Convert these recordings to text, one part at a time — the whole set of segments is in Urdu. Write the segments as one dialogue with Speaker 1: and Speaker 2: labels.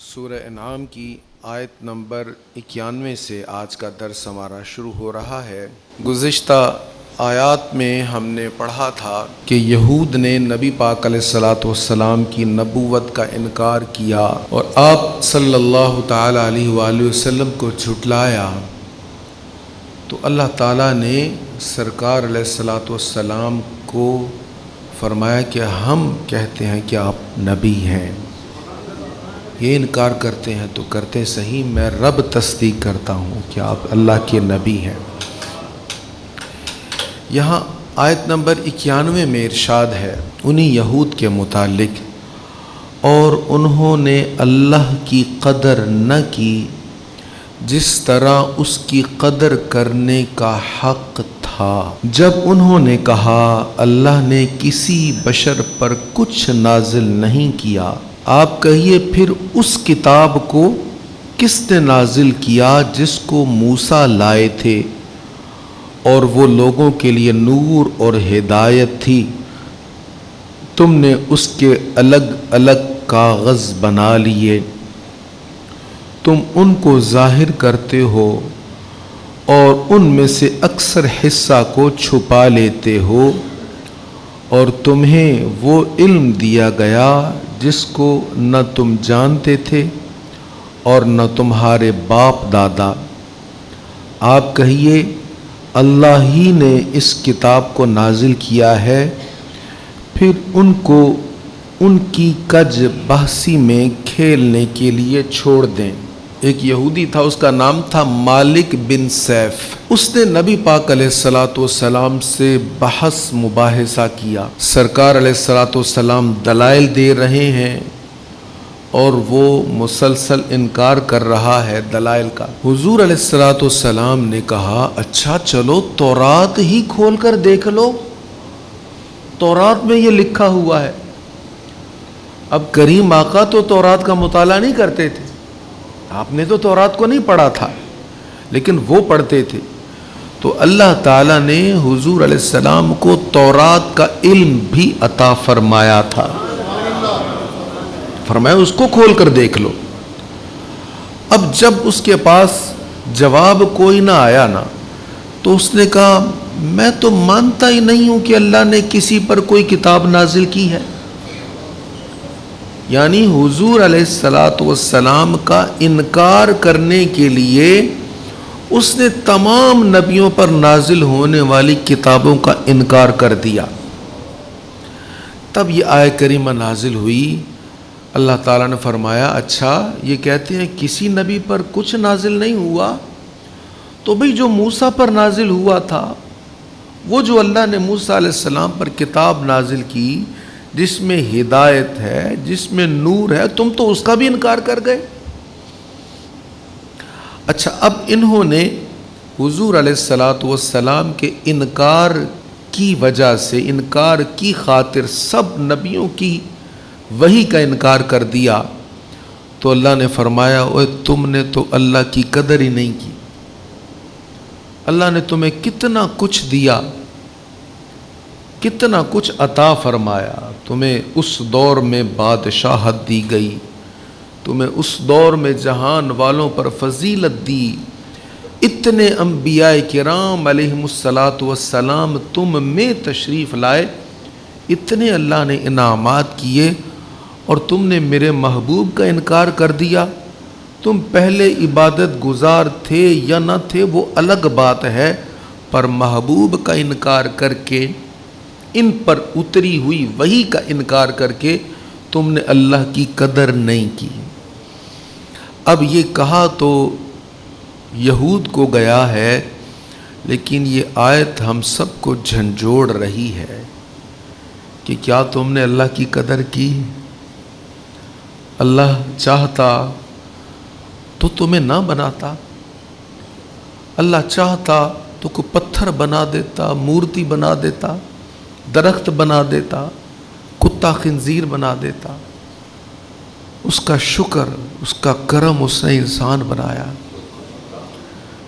Speaker 1: سورہ انعام کی آیت نمبر 91 سے آج کا درس ہمارا شروع ہو رہا ہے۔ گزشتہ آیات میں ہم نے پڑھا تھا کہ یہود نے نبی پاک علیہ الصلاۃ والسلام کی نبوت کا انکار کیا اور آپ صلی اللہ تعالیٰ علیہ وآلہ وسلم کو جھٹلایا، تو اللہ تعالیٰ نے سرکار علیہ الصلاۃ والسلام کو فرمایا کہ ہم کہتے ہیں کہ آپ نبی ہیں، یہ انکار کرتے ہیں تو کرتے صحیح، میں رب تصدیق کرتا ہوں کہ آپ اللہ کے نبی ہیں۔ یہاں آیت نمبر 91 میں ارشاد ہے انہی یہود کے متعلق، اور انہوں نے اللہ کی قدر نہ کی جس طرح اس کی قدر کرنے کا حق تھا۔ جب انہوں نے کہا اللہ نے کسی بشر پر کچھ نازل نہیں کیا، آپ کہیے پھر اس کتاب کو کس نے نازل کیا جس کو موسیٰ لائے تھے، اور وہ لوگوں کے لیے نور اور ہدایت تھی؟ تم نے اس کے الگ الگ کاغذ بنا لیے، تم ان کو ظاہر کرتے ہو اور ان میں سے اکثر حصہ کو چھپا لیتے ہو، اور تمہیں وہ علم دیا گیا جس کو نہ تم جانتے تھے اور نہ تمہارے باپ دادا۔ آپ کہیے اللہ ہی نے اس کتاب کو نازل کیا ہے، پھر ان کو ان کی کج بحثی میں کھیلنے کے لیے چھوڑ دیں۔ ایک یہودی تھا، اس کا نام تھا مالک بن سیف۔ اس نے نبی پاک علیہ الصلاۃ والسلام سے بحث مباحثہ کیا۔ سرکار علیہ الصلاۃ والسلام دلائل دے رہے ہیں اور وہ مسلسل انکار کر رہا ہے دلائل کا۔ حضور علیہ الصلاۃ والسلام نے کہا اچھا چلو تورات ہی کھول کر دیکھ لو، تورات میں یہ لکھا ہوا ہے۔ اب کریم آقا تو تورات کا مطالعہ نہیں کرتے تھے، آپ نے تو تورات کو نہیں پڑھا تھا، لیکن وہ پڑھتے تھے، تو اللہ تعالیٰ نے حضور علیہ السلام کو تورات کا علم بھی عطا فرمایا تھا، فرمایا اس کو کھول کر دیکھ لو۔ اب جب اس کے پاس جواب کوئی نہ آیا نا، تو اس نے کہا میں تو مانتا ہی نہیں ہوں کہ اللہ نے کسی پر کوئی کتاب نازل کی ہے۔ یعنی حضور علیہ الصلاۃ والسلام کا انکار کرنے کے لیے اس نے تمام نبیوں پر نازل ہونے والی کتابوں کا انکار کر دیا۔ تب یہ آیت کریمہ نازل ہوئی، اللہ تعالیٰ نے فرمایا اچھا یہ کہتے ہیں کسی نبی پر کچھ نازل نہیں ہوا، تو بھئی جو موسیٰ پر نازل ہوا تھا، وہ جو اللہ نے موسیٰ علیہ السلام پر کتاب نازل کی جس میں ہدایت ہے، جس میں نور ہے، تم تو اس کا بھی انکار کر گئے۔ اچھا اب انہوں نے حضور علیہ الصلاۃ والسلام کے انکار کی وجہ سے، انکار کی خاطر سب نبیوں کی وحی کا انکار کر دیا، تو اللہ نے فرمایا اوے تم نے تو اللہ کی قدر ہی نہیں کی۔ اللہ نے تمہیں کتنا کچھ دیا، کتنا کچھ عطا فرمایا، تمہیں اس دور میں بادشاہت دی گئی، تمہیں اس دور میں جہان والوں پر فضیلت دی، اتنے انبیاء کرام علیہم الصلاۃ والسلام تم میں تشریف لائے، اتنے اللہ نے انعامات کیے، اور تم نے میرے محبوب کا انکار کر دیا۔ تم پہلے عبادت گزار تھے یا نہ تھے وہ الگ بات ہے، پر محبوب کا انکار کر کے، ان پر اتری ہوئی وحی کا انکار کر کے تم نے اللہ کی قدر نہیں کی۔ اب یہ کہا تو یہود کو گیا ہے، لیکن یہ آیت ہم سب کو جھنجھوڑ رہی ہے کہ کیا تم نے اللہ کی قدر کی؟ اللہ چاہتا تو تمہیں نہ بناتا، اللہ چاہتا تو کوئی پتھر بنا دیتا، مورتی بنا دیتا، درخت بنا دیتا، کتا خنزیر بنا دیتا۔ اس کا شکر، اس کا کرم اس نے انسان بنایا،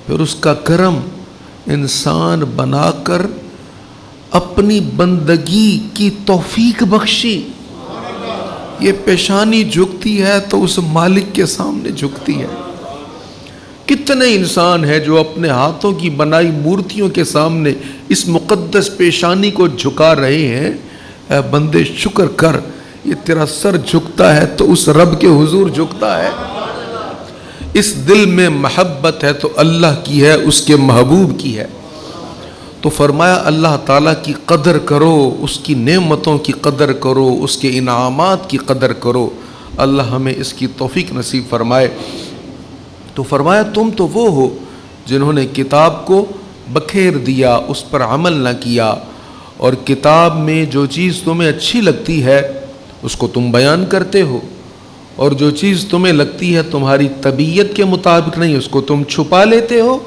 Speaker 1: پھر اس کا کرم انسان بنا کر اپنی بندگی کی توفیق بخشی، یہ پیشانی جھکتی ہے تو اس مالک کے سامنے جھکتی ہے۔ کتنے انسان ہیں جو اپنے ہاتھوں کی بنائی مورتیوں کے سامنے اس مقدس پیشانی کو جھکا رہے ہیں۔ اے بندے شکر کر، یہ تیرا سر جھکتا ہے تو اس رب کے حضور جھکتا ہے۔ اس دل میں محبت ہے تو اللہ کی ہے، اس کے محبوب کی ہے۔ تو فرمایا اللہ تعالیٰ کی قدر کرو، اس کی نعمتوں کی قدر کرو، اس کے انعامات کی قدر کرو۔ اللہ ہمیں اس کی توفیق نصیب فرمائے۔ تو فرمایا تم تو وہ ہو جنہوں نے کتاب کو بکھیر دیا، اس پر عمل نہ کیا، اور کتاب میں جو چیز تمہیں اچھی لگتی ہے اس کو تم بیان کرتے ہو، اور جو چیز تمہیں لگتی ہے تمہاری طبیعت کے مطابق نہیں اس کو تم چھپا لیتے ہو۔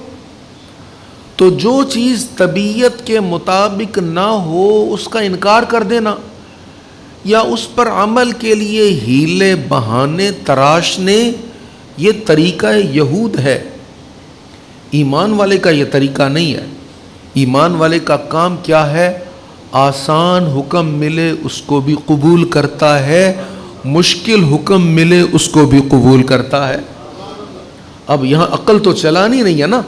Speaker 1: تو جو چیز طبیعت کے مطابق نہ ہو اس کا انکار کر دینا، یا اس پر عمل کے لیے ہیلے بہانے تراشنے، یہ طریقہ یہود ہے۔ ایمان والے کا یہ طریقہ نہیں ہے۔ ایمان والے کا کام کیا ہے؟ آسان حکم ملے اس کو بھی قبول کرتا ہے، مشکل حکم ملے اس کو بھی قبول کرتا ہے۔ اب یہاں عقل تو چلانی نہیں ہے نا،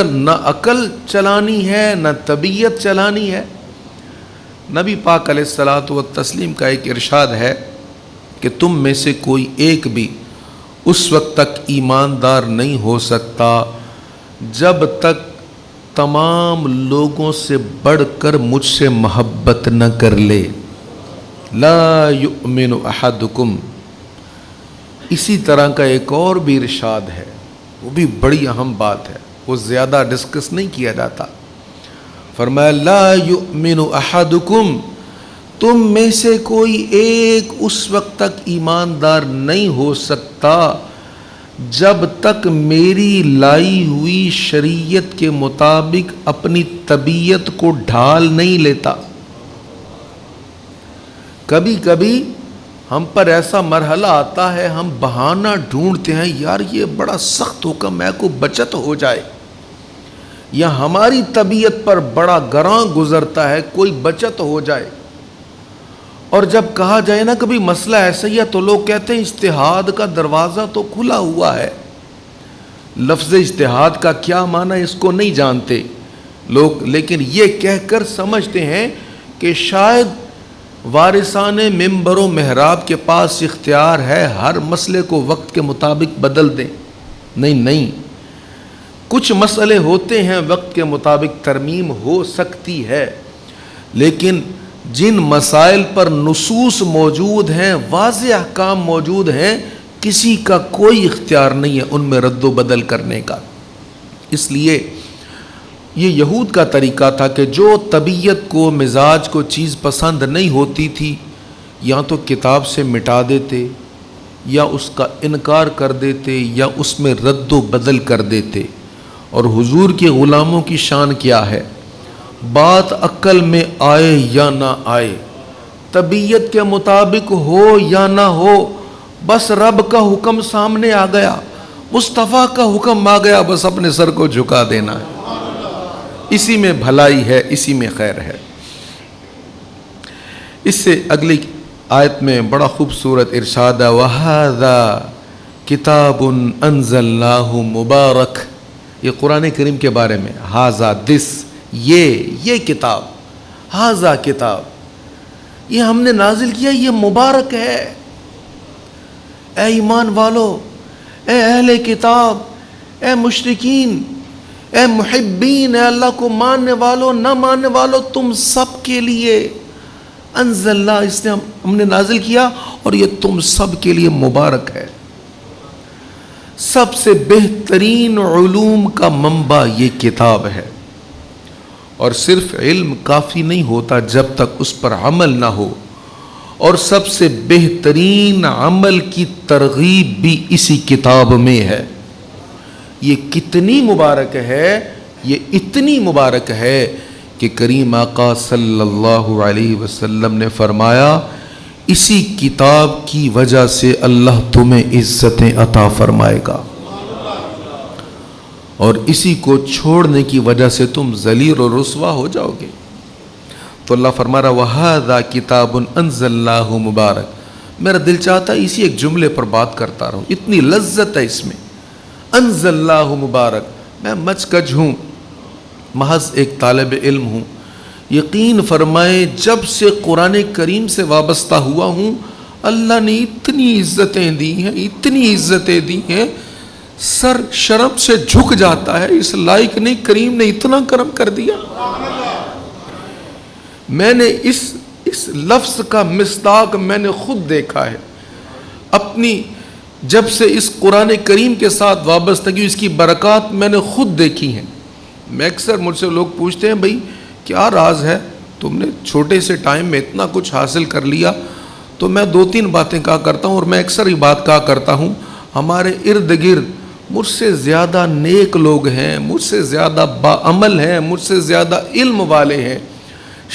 Speaker 1: نہ عقل چلانی ہے نہ طبیعت چلانی ہے۔ نبی پاک علیہ الصلاۃ والتسلیم کا ایک ارشاد ہے کہ تم میں سے کوئی ایک بھی اس وقت تک ایماندار نہیں ہو سکتا جب تک تمام لوگوں سے بڑھ کر مجھ سے محبت نہ کر لے۔ لا یؤمن احدکم۔ اسی طرح کا ایک اور بھی ارشاد ہے، وہ بھی بڑی اہم بات ہے، وہ زیادہ ڈسکس نہیں کیا جاتا۔ فرمایا لا یؤمن احدکم، تم میں سے کوئی ایک اس وقت تک ایماندار نہیں ہو سکتا جب تک میری لائی ہوئی شریعت کے مطابق اپنی طبیعت کو ڈھال نہیں لیتا۔ کبھی کبھی ہم پر ایسا مرحلہ آتا ہے، ہم بہانہ ڈھونڈتے ہیں، یار یہ بڑا سخت حکم ہے، کو بچت ہو جائے، یا ہماری طبیعت پر بڑا گراں گزرتا ہے، کوئی بچت ہو جائے۔ اور جب کہا جائے نا کبھی مسئلہ ایسا ہی ہے تو لوگ کہتے ہیں اجتہاد کا دروازہ تو کھلا ہوا ہے۔ لفظ اجتہاد کا کیا معنی اس کو نہیں جانتے لوگ، لیکن یہ کہہ کر سمجھتے ہیں کہ شاید وارثان ممبر و محراب کے پاس اختیار ہے ہر مسئلے کو وقت کے مطابق بدل دیں۔ نہیں، کچھ مسئلے ہوتے ہیں وقت کے مطابق ترمیم ہو سکتی ہے، لیکن جن مسائل پر نصوص موجود ہیں، واضح احکام موجود ہیں، کسی کا کوئی اختیار نہیں ہے ان میں رد و بدل کرنے کا۔ اس لیے یہ یہود کا طریقہ تھا کہ جو طبیعت کو، مزاج کو چیز پسند نہیں ہوتی تھی، یا تو کتاب سے مٹا دیتے، یا اس کا انکار کر دیتے، یا اس میں رد و بدل کر دیتے۔ اور حضور کے غلاموں کی شان کیا ہے؟ بات عقل میں آئے یا نہ آئے، طبیعت کے مطابق ہو یا نہ ہو، بس رب کا حکم سامنے آ گیا، مصطفیٰ کا حکم آ گیا، بس اپنے سر کو جھکا دینا ہے۔ اسی میں بھلائی ہے، اسی میں خیر ہے۔ اس سے اگلی آیت میں بڑا خوبصورت ارشاد ہے، وَهَذَا كِتَابٌ أَنزَلْنَاهُ مُبَارَكٌ۔ یہ قرآن کریم کے بارے میں، ہاذا دس، یہ کتاب، ہاذا کتاب، یہ ہم نے نازل کیا، یہ مبارک ہے۔ اے ایمان والو، اے اہل کتاب، اے مشرکین، اے محبین، اے اللہ کو ماننے والو، نہ ماننے والو، تم سب کے لیے انزلنا، اس نے ہم نے نازل کیا، اور یہ تم سب کے لیے مبارک ہے۔ سب سے بہترین علوم کا منبع یہ کتاب ہے، اور صرف علم کافی نہیں ہوتا جب تک اس پر عمل نہ ہو، اور سب سے بہترین عمل کی ترغیب بھی اسی کتاب میں ہے۔ یہ کتنی مبارک ہے، یہ اتنی مبارک ہے کہ کریم آقا صلی اللہ علیہ وسلم نے فرمایا، اسی کتاب کی وجہ سے اللہ تمہیں عزتیں عطا فرمائے گا، اور اسی کو چھوڑنے کی وجہ سے تم ذلیل و رسوا ہو جاؤ گے۔ تو اللہ فرما رہا، وَهَذَا كِتَابٌ أَنزَلْنَاهُ مُبَارَكٌ، میرا دل چاہتا ہے اسی ایک جملے پر بات کرتا رہوں، اتنی لذت ہے اس میں۔ انزل اللہ مبارک، میں مچ کج ہوں، محض ایک طالب علم ہوں، یقین فرمائے جب سے قرآن کریم سے وابستہ ہوا ہوں اللہ نے اتنی عزتیں دی ہیں، اتنی عزتیں دی ہیں، سر شرم سے جھک جاتا ہے، اس لائق نہیں، کریم نے اتنا کرم کر دیا۔ میں نے اس لفظ کا مصداق میں نے خود دیکھا ہے اپنی، جب سے اس قرآن کریم کے ساتھ وابستگی، اس کی برکات میں نے خود دیکھی ہیں۔ میں اکثر مجھ سے لوگ پوچھتے ہیں بھائی کیا راز ہے، تم نے چھوٹے سے ٹائم میں اتنا کچھ حاصل کر لیا؟ تو میں 2-3 باتیں کہا کرتا ہوں، اور میں اکثر یہ بات کہا کرتا ہوں، ہمارے ارد گرد مجھ سے زیادہ نیک لوگ ہیں، مجھ سے زیادہ باعمل ہیں، مجھ سے زیادہ علم والے ہیں،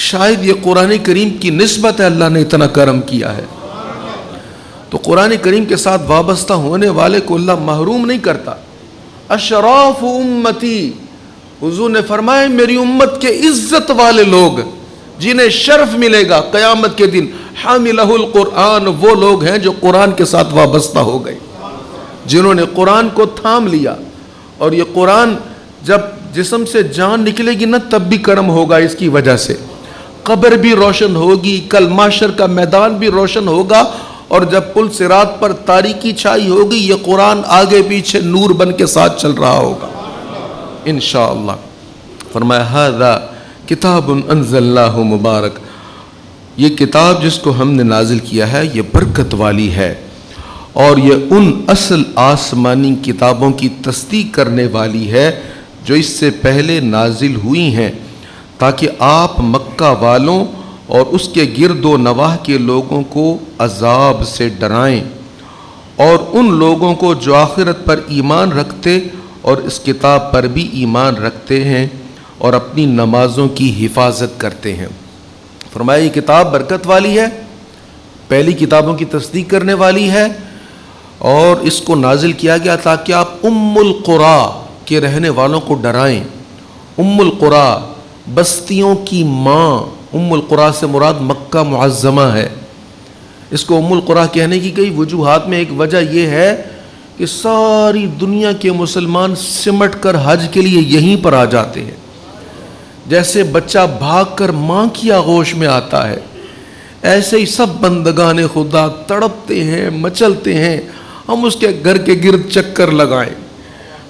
Speaker 1: شاید یہ قرآن کریم کی نسبت ہے اللہ نے اتنا کرم کیا ہے۔ تو قرآن کریم کے ساتھ وابستہ ہونے والے کو اللہ محروم نہیں کرتا۔ اشراف امتی، حضور نے فرمایا میری امت کے عزت والے لوگ جنہیں شرف ملے گا قیامت کے دن، حاملہ القرآن، وہ لوگ ہیں جو قرآن کے ساتھ وابستہ ہو گئے، جنہوں نے قرآن کو تھام لیا۔ اور یہ قرآن جب جسم سے جان نکلے گی نا تب بھی کرم ہوگا، اس کی وجہ سے قبر بھی روشن ہوگی، کل محشر کا میدان بھی روشن ہوگا، اور جب پل صراط پر تاریکی چھائی ہوگی یہ قرآن آگے پیچھے نور بن کے ساتھ چل رہا ہوگا انشاءاللہ۔ فرمایا ھذا کتاب انزلناہ مبارک، یہ کتاب جس کو ہم نے نازل کیا ہے یہ برکت والی ہے، اور یہ ان اصل آسمانی کتابوں کی تصدیق کرنے والی ہے جو اس سے پہلے نازل ہوئی ہیں، تاکہ آپ مکہ والوں اور اس کے گرد و نواح کے لوگوں کو عذاب سے ڈرائیں، اور ان لوگوں کو جو آخرت پر ایمان رکھتے اور اس کتاب پر بھی ایمان رکھتے ہیں اور اپنی نمازوں کی حفاظت کرتے ہیں۔ فرمایا یہ کتاب برکت والی ہے، پہلی کتابوں کی تصدیق کرنے والی ہے، اور اس کو نازل کیا گیا تاکہ آپ ام القریٰ کے رہنے والوں کو ڈرائیں۔ ام القریٰ، بستیوں کی ماں، ام القریٰ سے مراد مکہ معظمہ ہے۔ اس کو ام القریٰ کہنے کی کئی وجوہات میں ایک وجہ یہ ہے کہ ساری دنیا کے مسلمان سمٹ کر حج کے لیے یہیں پر آ جاتے ہیں، جیسے بچہ بھاگ کر ماں کی آغوش میں آتا ہے، ایسے ہی سب بندگان خدا تڑپتے ہیں، مچلتے ہیں ہم اس کے گھر کے گرد چکر لگائیں۔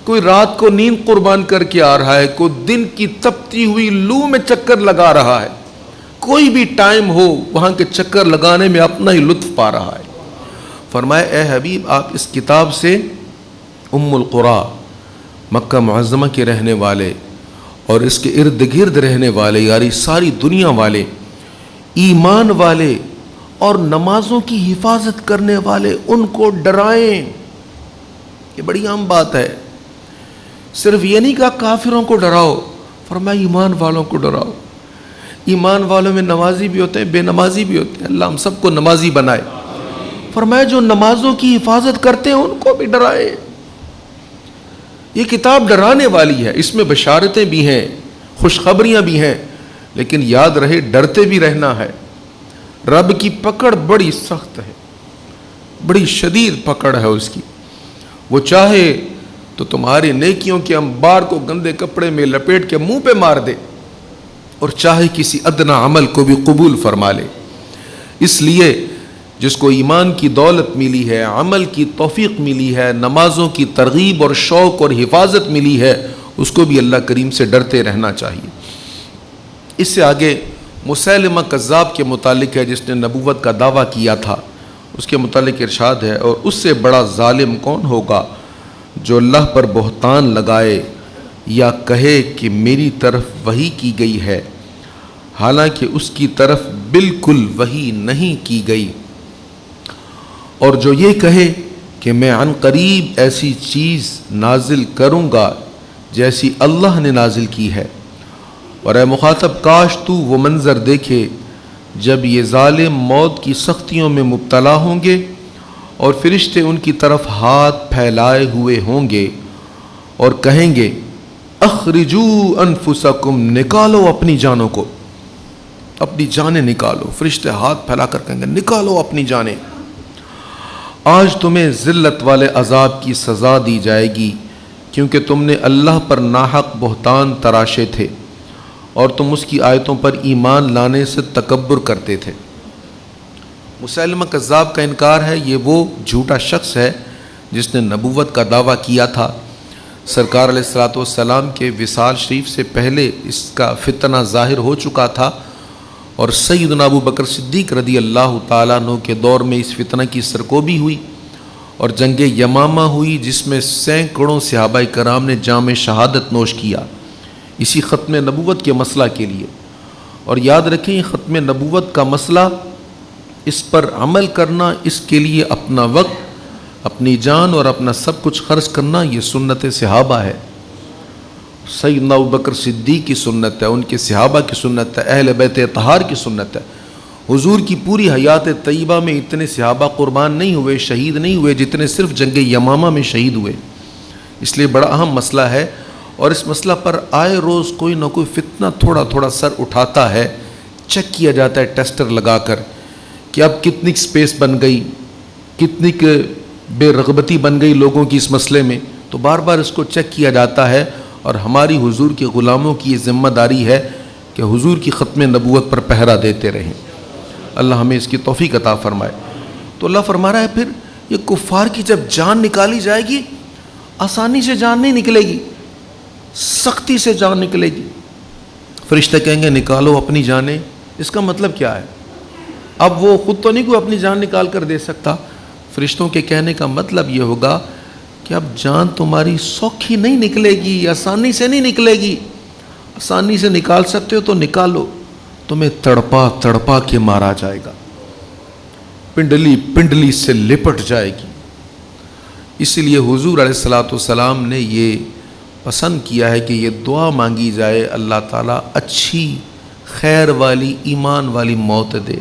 Speaker 1: کوئی رات کو نیند قربان کر کے آ رہا ہے، کوئی دن کی تپتی ہوئی لو میں چکر لگا رہا ہے، کوئی بھی ٹائم ہو وہاں کے چکر لگانے میں اپنا ہی لطف پا رہا ہے۔ فرمایا اے حبیب آپ اس کتاب سے ام القریٰ، مکہ معظمہ کے رہنے والے اور اس کے ارد گرد رہنے والے، یعنی ساری دنیا والے، ایمان والے اور نمازوں کی حفاظت کرنے والے، ان کو ڈرائیں۔ یہ بڑی عام بات ہے، صرف یہ نہیں کہا کافروں کو ڈراؤ، فرمایا ایمان والوں کو ڈراؤ۔ ایمان والوں میں نمازی بھی ہوتے ہیں، بے نمازی بھی ہوتے ہیں، اللہ ہم سب کو نمازی بنائے۔ فرمایا جو نمازوں کی حفاظت کرتے ہیں ان کو بھی ڈرائے۔ یہ کتاب ڈرانے والی ہے، اس میں بشارتیں بھی ہیں، خوشخبریاں بھی ہیں، لیکن یاد رہے ڈرتے بھی رہنا ہے۔ رب کی پکڑ بڑی سخت ہے، بڑی شدید پکڑ ہے اس کی، وہ چاہے تو تمہاری نیکیوں کے انبار کو گندے کپڑے میں لپیٹ کے منہ پہ مار دے، اور چاہے کسی ادنا عمل کو بھی قبول فرما لے۔ اس لیے جس کو ایمان کی دولت ملی ہے، عمل کی توفیق ملی ہے، نمازوں کی ترغیب اور شوق اور حفاظت ملی ہے، اس کو بھی اللہ کریم سے ڈرتے رہنا چاہیے۔ اس سے آگے مسیلمہ کذاب کے متعلق ہے جس نے نبوت کا دعویٰ کیا تھا، اس کے متعلق ارشاد ہے، اور اس سے بڑا ظالم کون ہوگا جو اللہ پر بہتان لگائے یا کہے کہ میری طرف وحی کی گئی ہے، حالانکہ اس کی طرف بالکل وحی نہیں کی گئی، اور جو یہ کہے کہ میں عن قریب ایسی چیز نازل کروں گا جیسی اللہ نے نازل کی ہے۔ اور اے مخاطب کاش تو وہ منظر دیکھے جب یہ ظالم موت کی سختیوں میں مبتلا ہوں گے اور فرشتے ان کی طرف ہاتھ پھیلائے ہوئے ہوں گے اور کہیں گے اخرجوا انفسکم، نکالو اپنی جانوں کو، اپنی جانیں نکالو۔ فرشتے ہاتھ پھیلا کر کہیں گے نکالو اپنی جانیں۔ آج تمہیں ذلت والے عذاب کی سزا دی جائے گی، کیونکہ تم نے اللہ پر ناحق بہتان تراشے تھے اور تم اس کی آیتوں پر ایمان لانے سے تکبر کرتے تھے۔ مسیلمہ کذاب کا انکار ہے، یہ وہ جھوٹا شخص ہے جس نے نبوت کا دعویٰ کیا تھا۔ سرکار علیہ الصلوۃ والسلام کے وصال شریف سے پہلے اس کا فتنہ ظاہر ہو چکا تھا، اور سیدنا ابو بکر صدیق رضی اللہ تعالیٰ عنہ کے دور میں اس فتنہ کی سرکوبی ہوئی اور جنگ یمامہ ہوئی، جس میں سینکڑوں صحابہ کرام نے جام شہادت نوش کیا اسی ختم نبوت کے مسئلہ کے لیے۔ اور یاد رکھیں، یہ ختم نبوت کا مسئلہ، اس پر عمل کرنا، اس کے لیے اپنا وقت، اپنی جان اور اپنا سب کچھ خرچ کرنا، یہ سنت صحابہ ہے۔ سیدنا ابوبکر صدیق کی سنت ہے، ان کے صحابہ کی سنت ہے، اہل بیت اطہار کی سنت ہے۔ حضور کی پوری حیات طیبہ میں اتنے صحابہ قربان نہیں ہوئے، شہید نہیں ہوئے، جتنے صرف جنگ یمامہ میں شہید ہوئے۔ اس لیے بڑا اہم مسئلہ ہے، اور اس مسئلہ پر آئے روز کوئی نہ کوئی فتنہ تھوڑا تھوڑا سر اٹھاتا ہے۔ چیک کیا جاتا ہے ٹیسٹر لگا کر کہ اب کتنی سپیس بن گئی، کتنی بے رغبتی بن گئی لوگوں کی اس مسئلے میں، تو بار بار اس کو چیک کیا جاتا ہے۔ اور ہماری حضور کے غلاموں کی یہ ذمہ داری ہے کہ حضور کی ختم نبوت پر پہرا دیتے رہیں۔ اللہ ہمیں اس کی توفیق عطا فرمائے۔ تو اللہ فرما رہا ہے پھر یہ کفار کی جب جان نکالی جائے گی، آسانی سے جان نہیں نکلے گی، سختی سے جان نکلے گی۔ فرشتے کہیں گے نکالو اپنی جانیں، اس کا مطلب کیا ہے؟ اب وہ خود تو نہیں کوئی اپنی جان نکال کر دے سکتا۔ فرشتوں کے کہنے کا مطلب یہ ہوگا کہ اب جان تمہاری سوکھی نہیں نکلے گی، آسانی سے نہیں نکلے گی، آسانی سے نکال سکتے ہو تو نکالو، تمہیں تڑپا تڑپا کے مارا جائے گا، پنڈلی پنڈلی سے لپٹ جائے گی۔ اس لیے حضور علیہ الصلوۃ والسلام نے یہ پسند کیا ہے کہ یہ دعا مانگی جائے، اللہ تعالیٰ اچھی خیر والی ایمان والی موت دے۔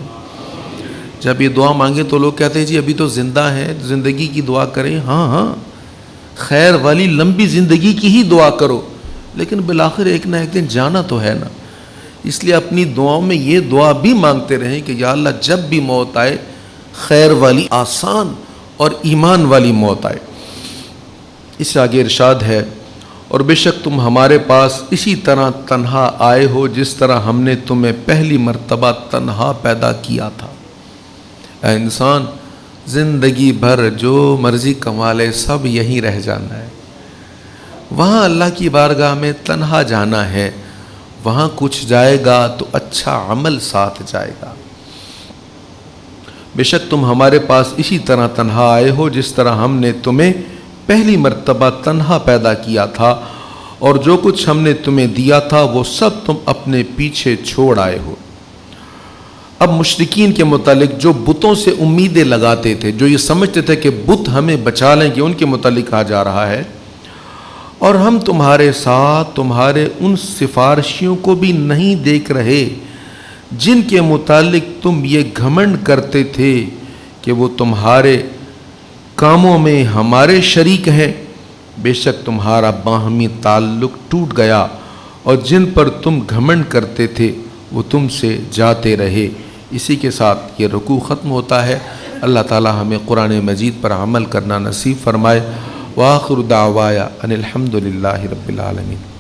Speaker 1: جب یہ دعا مانگے تو لوگ کہتے ہیں جی ابھی تو زندہ ہیں، زندگی کی دعا کریں۔ ہاں ہاں، خیر والی لمبی زندگی کی ہی دعا کرو، لیکن بالآخر ایک نہ ایک دن جانا تو ہے نا۔ اس لیے اپنی دعاؤں میں یہ دعا بھی مانگتے رہیں کہ یا اللہ جب بھی موت آئے، خیر والی آسان اور ایمان والی موت آئے۔ اس سے آگے ارشاد ہے، اور بے شک تم ہمارے پاس اسی طرح تنہا آئے ہو جس طرح ہم نے تمہیں پہلی مرتبہ تنہا پیدا کیا تھا۔ اے انسان، زندگی بھر جو مرضی کما لے سب یہیں رہ جانا ہے، وہاں اللہ کی بارگاہ میں تنہا جانا ہے، وہاں کچھ جائے گا تو اچھا عمل ساتھ جائے گا۔ بے شک تم ہمارے پاس اسی طرح تنہا آئے ہو جس طرح ہم نے تمہیں پہلی مرتبہ تنہا پیدا کیا تھا، اور جو کچھ ہم نے تمہیں دیا تھا وہ سب تم اپنے پیچھے چھوڑ آئے ہو۔ اب مشرکین کے متعلق جو بتوں سے امیدیں لگاتے تھے، جو یہ سمجھتے تھے کہ بت ہمیں بچا لیں گے، ان کے متعلق کہا جا رہا ہے، اور ہم تمہارے ساتھ تمہارے ان سفارشیوں کو بھی نہیں دیکھ رہے جن کے متعلق تم یہ گھمنڈ کرتے تھے کہ وہ تمہارے کاموں میں ہمارے شریک ہیں۔ بے شک تمہارا باہمی تعلق ٹوٹ گیا، اور جن پر تم گھمنڈ کرتے تھے وہ تم سے جاتے رہے۔ اسی کے ساتھ یہ رکوع ختم ہوتا ہے۔ اللہ تعالی ہمیں قرآن مجید پر عمل کرنا نصیب فرمائے۔ وآخر دعوایا ان الحمد للہ رب العالمین۔